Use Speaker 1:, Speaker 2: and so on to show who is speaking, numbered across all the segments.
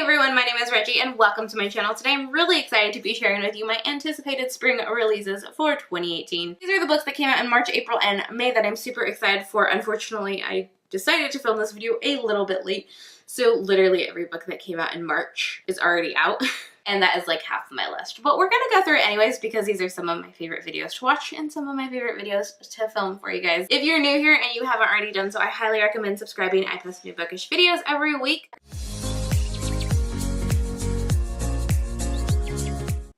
Speaker 1: everyone, my name is Reggie and welcome to my channel. Today I'm really excited to be sharing with you my anticipated spring releases for 2018. These are the books that came out in March, April, and May that I'm super excited for. Unfortunately, I decided to film this video a little bit late, so literally every book that came out in March is already out. And that is like half of my list. But we're gonna go through it anyways because these are some of my favorite videos to watch and some of my favorite videos to film for you guys. If you're new here and you haven't already done so, I highly recommend subscribing. I post new bookish videos every week.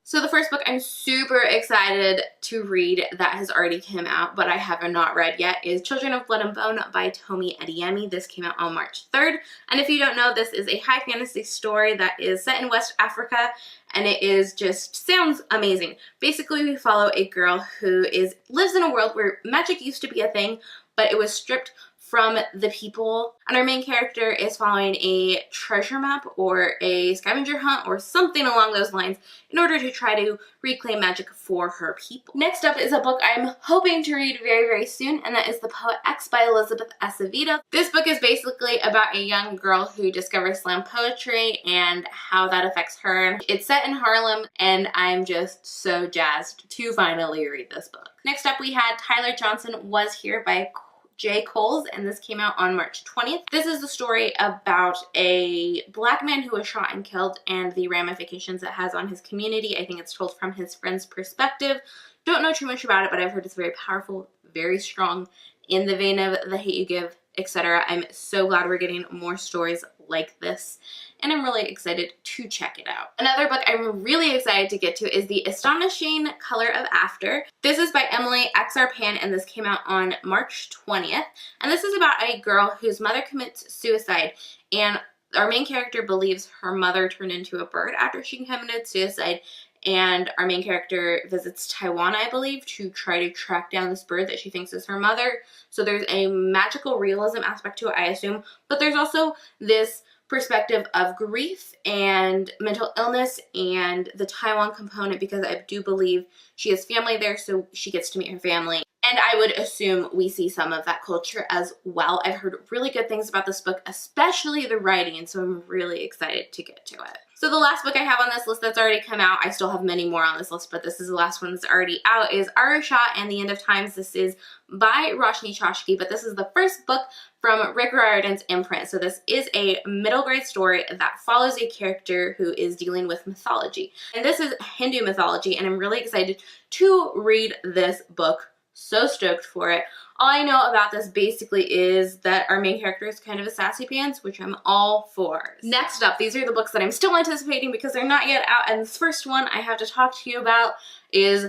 Speaker 1: So the first book I'm super excited to read that has already come out but I have not read yet is Children of Blood and Bone by Tomi Adeyemi. This came out on March 3rd. And if you don't know, this is a high fantasy story that is set in West Africa and it is just sounds amazing. Basically, we follow a girl who lives in a world where magic used to be a thing, but it was stripped from the people, and our main character is following a treasure map or a scavenger hunt or something along those lines in order to try to reclaim magic for her people. Next up is a book I'm hoping to read very, very soon, and that is The Poet X by Elizabeth Acevedo. This book is basically about a young girl who discovers slam poetry and how that affects her. It's set in Harlem, and I'm just so jazzed to finally read this book. Next up we had Tyler Johnson Was Here by J. Coles, and this came out on March 20th. This is the story about a black man who was shot and killed and the ramifications it has on his community. I think it's told from his friend's perspective. Don't know too much about it, but I've heard it's very powerful, very strong, in the vein of The Hate U Give, etc. I'm so glad we're getting more stories like this, and I'm really excited to check it out. Another book I'm really excited to get to is The Astonishing Color of After. This is by Emily Exarpan, and this came out on March 20th. And this is about a girl whose mother commits suicide, and our main character believes her mother turned into a bird after she committed suicide. And our main character visits Taiwan, I believe, to try to track down this bird that she thinks is her mother. So there's a magical realism aspect to it, I assume. But there's also this perspective of grief and mental illness and the Taiwan component, because I do believe she has family there, so she gets to meet her family. And I would assume we see some of that culture as well. I've heard really good things about this book, especially the writing, and so I'm really excited to get to it. So the last book I have on this list that's already come out, I still have many more on this list, but this is the last one that's already out, is Arusha and the End of Times. This is by Roshni Chokshi, but this is the first book from Rick Riordan's imprint. So this is a middle grade story that follows a character who is dealing with mythology. And this is Hindu mythology, and I'm really excited to read this book. So stoked for it. All I know about this basically is that our main character is kind of a sassy pants, which I'm all for. Next up, these are the books that I'm still anticipating because they're not yet out, and this first one I have to talk to you about is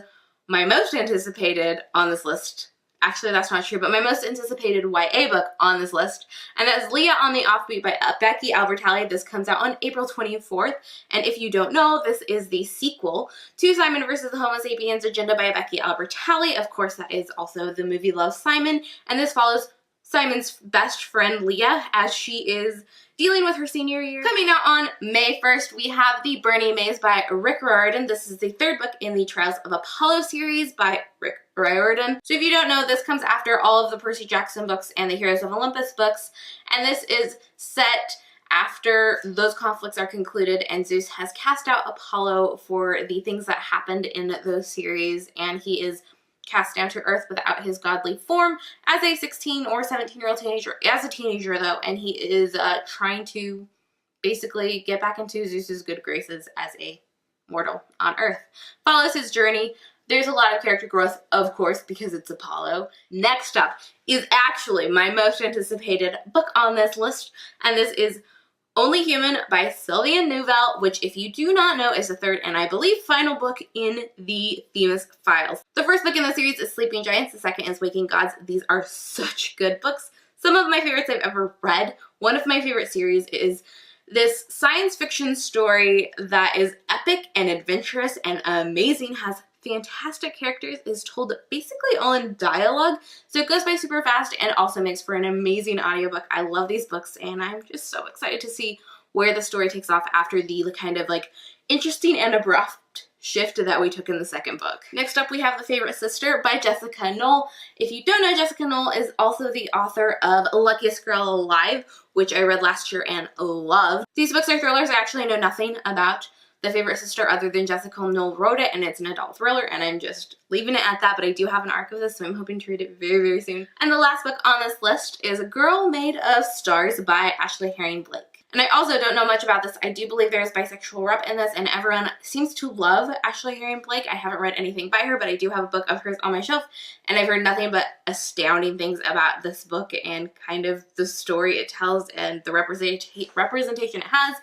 Speaker 1: my most anticipated on this list. Actually, that's not true, but my most anticipated YA book on this list, and that's Leah on the Offbeat by Becky Albertalli. This comes out on April 24th, and if you don't know, this is the sequel to Simon vs. the Homo Sapiens Agenda by Becky Albertalli. Of course, that is also the movie Love, Simon, and this follows Simon's best friend Leah as she is dealing with her senior year. Coming out on May 1st, we have The Bernie Maze by Rick Riordan. This is the third book in the Trials of Apollo series by Rick Riordan. So if you don't know, this comes after all of the Percy Jackson books and the Heroes of Olympus books, and this is set after those conflicts are concluded and Zeus has cast out Apollo for the things that happened in those series, and he is cast down to earth without his godly form as a 16 or 17-year-old teenager, as a teenager though, and he is trying to basically get back into Zeus's good graces as a mortal on earth. Follows his journey. There's a lot of character growth, of course, because it's Apollo. Next up is actually my most anticipated book on this list, and this is Only Human by Sylvia Neuville, which, if you do not know, is the third and I believe final book in the Themis Files. The first book in the series is Sleeping Giants, the second is Waking Gods. These are such good books. Some of my favorites I've ever read. One of my favorite series is this science fiction story that is epic and adventurous and amazing, has fantastic characters, is told basically all in dialogue, so it goes by super fast and also makes for an amazing audiobook. I love these books and I'm just so excited to see where the story takes off after the kind of like interesting and abrupt shift that we took in the second book. Next up we have The Favorite Sister by Jessica Knoll. If you don't know, Jessica Knoll is also the author of Luckiest Girl Alive, which I read last year and loved. These books are thrillers. I actually know nothing about the favorite sister other than Jessica Knoll wrote it, and it's an adult thriller, and I'm just leaving it at that, but I do have an arc of this, so I'm hoping to read it very, very soon. And the last book on this list is A Girl Made of Stars by Ashley Herring Blake. And I also don't know much about this. I do believe there's bisexual rep in this, and everyone seems to love Ashley Herring Blake. I haven't read anything by her, but I do have a book of hers on my shelf, and I've heard nothing but astounding things about this book and kind of the story it tells and the representation it has.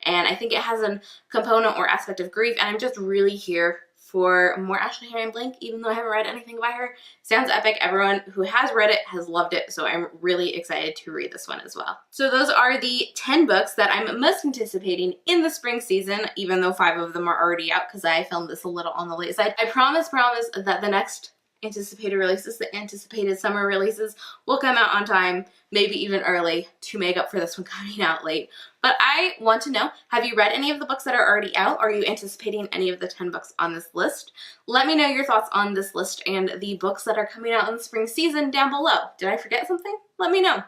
Speaker 1: And I think it has a component or aspect of grief, and I'm just really here for more Ashley Herring Blake, even though I haven't read anything by her. Sounds epic. Everyone who has read it has loved it, so I'm really excited to read this one as well. So those are the 10 books that I'm most anticipating in the spring season, even though 5 of them are already out because I filmed this a little on the late side. I promise that the next anticipated releases, the anticipated summer releases, will come out on time, maybe even early, to make up for this one coming out late. But I want to know, have you read any of the books that are already out? Are you anticipating any of the 10 books on this list? Let me know your thoughts on this list and the books that are coming out in the spring season down below. Did I forget something? Let me know.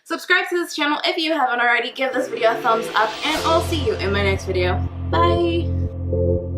Speaker 1: Subscribe to this channel if you haven't already. Give this video a thumbs up, and I'll see you in my next video. Bye!